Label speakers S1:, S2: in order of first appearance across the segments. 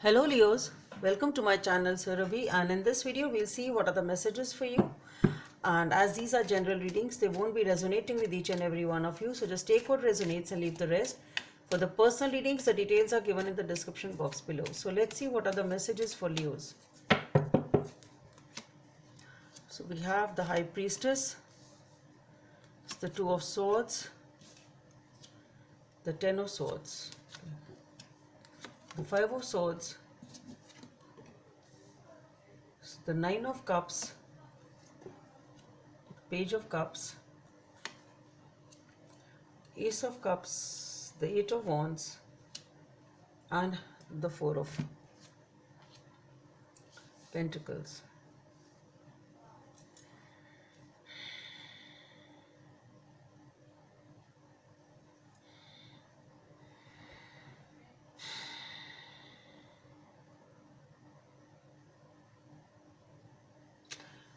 S1: Hello Leos, welcome to my channel Surabhi, and in this video we'll see what are the messages for you. And as these are general readings, they won't be resonating with each and every one of you, so just take what resonates and leave the rest. For the personal readings, the details are given in the description box below. So let's see what are the messages for Leos. So we have the High Priestess, the Two of Swords, the Ten of Swords, the Five of Swords, the Nine of Cups, Page of Cups, Ace of Cups, the Eight of Wands, and the Four of Pentacles.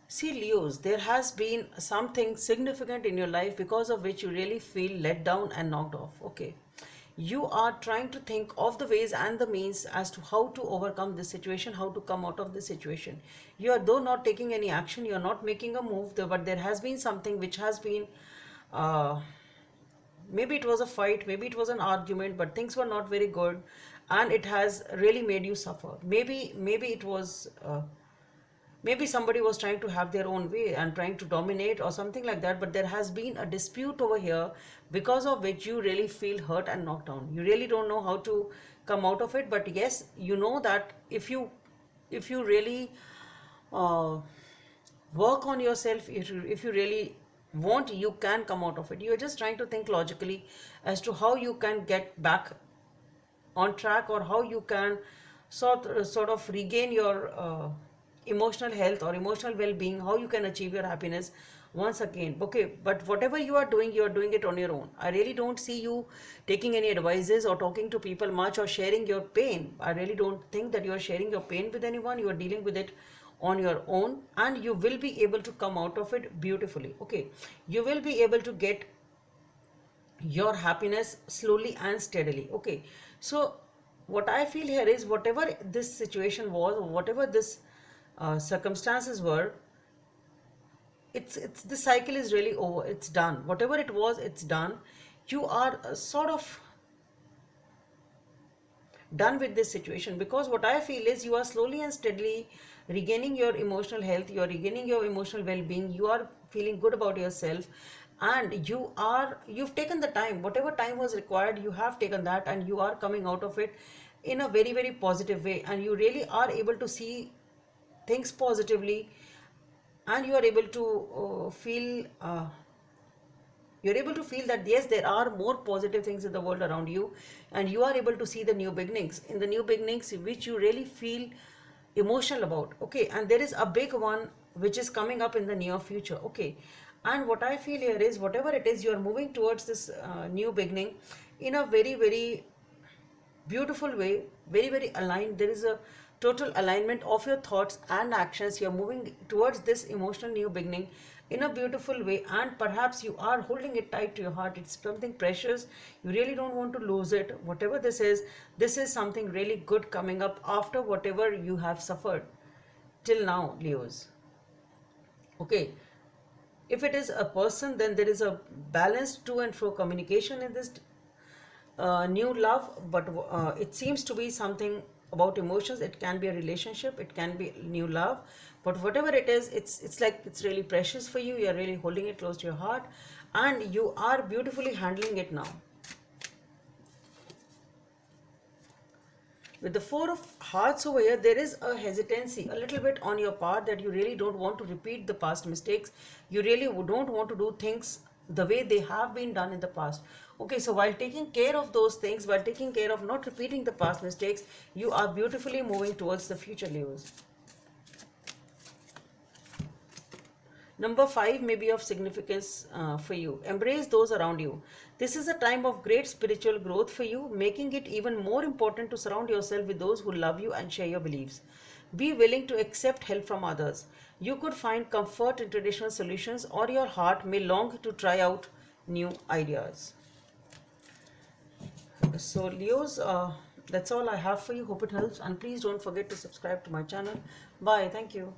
S1: See Leos, there has been something significant in your life because of which you really feel let down and knocked off. Okay. You are trying to think of the ways and the means as to how to overcome this situation, how to come out of this situation. You are though not taking any action, you are not making a move, but there has been something which has been, maybe it was a fight, maybe it was an argument, but things were not very good and it has really made you suffer. Maybe it was... maybe somebody was trying to have their own way and trying to dominate or something like that, but there has been a dispute over here because of which you really feel hurt and knocked down. You really don't know how to come out of it, but yes, you know that if you really work on yourself, if you really want, you can come out of it. You're just trying to think logically as to how you can get back on track, or how you can sort of regain your emotional health or emotional well-being, how you can achieve your happiness once again. Okay, but whatever you are doing it on your own. I really don't see you taking any advices or talking to people much or sharing your pain. I really don't think that you are sharing your pain with anyone. You are dealing with it on your own, and you will be able to come out of it beautifully. Okay, you will be able to get your happiness slowly and steadily. Okay, so what I feel here is, whatever this situation was, or whatever this circumstances were, it's the cycle is really over. It's done. Whatever it was, it's done. You are sort of done with this situation, because what I feel is you are slowly and steadily regaining your emotional health, you are regaining your emotional well-being, you are feeling good about yourself, and you've taken the time. Whatever time was required, you have taken that, and you are coming out of it in a very, very positive way, and you really are able to see things positively, and you are able to feel you're able to feel that yes, there are more positive things in the world around you, and you are able to see the new beginnings, in the new beginnings which you really feel emotional about. Okay, and there is a big one which is coming up in the near future. Okay, and what I feel here is, whatever it is, you are moving towards this new beginning in a very, very beautiful way, very, very aligned. There is a total alignment of your thoughts and actions. You're moving towards this emotional new beginning in a beautiful way, and perhaps you are holding it tight to your heart. It's something precious. You really don't want to lose it. Whatever this is something really good coming up after whatever you have suffered till now, Leos. Okay, if it is a person, then there is a balanced to and fro communication in this new love, but it seems to be something about emotions. It can be a relationship, it can be new love, but whatever it is, it's like it's really precious for you. You're really holding it close to your heart, and you are beautifully handling it now. With the Four of Hearts over here, there is a hesitancy a little bit on your part, that you really don't want to repeat the past mistakes. You really don't want to do things the way they have been done in the past. Okay, so while taking care of those things, while taking care of not repeating the past mistakes, you are beautifully moving towards the future, Leos. Number 5 may be of significance for you. Embrace those around you. This is a time of great spiritual growth for you, making it even more important to surround yourself with those who love you and share your beliefs. Be willing to accept help from others. You could find comfort in traditional solutions, or your heart may long to try out new ideas. So Leos, That's all I have for you. Hope it helps, and please don't forget to subscribe to my channel. Bye. Thank you.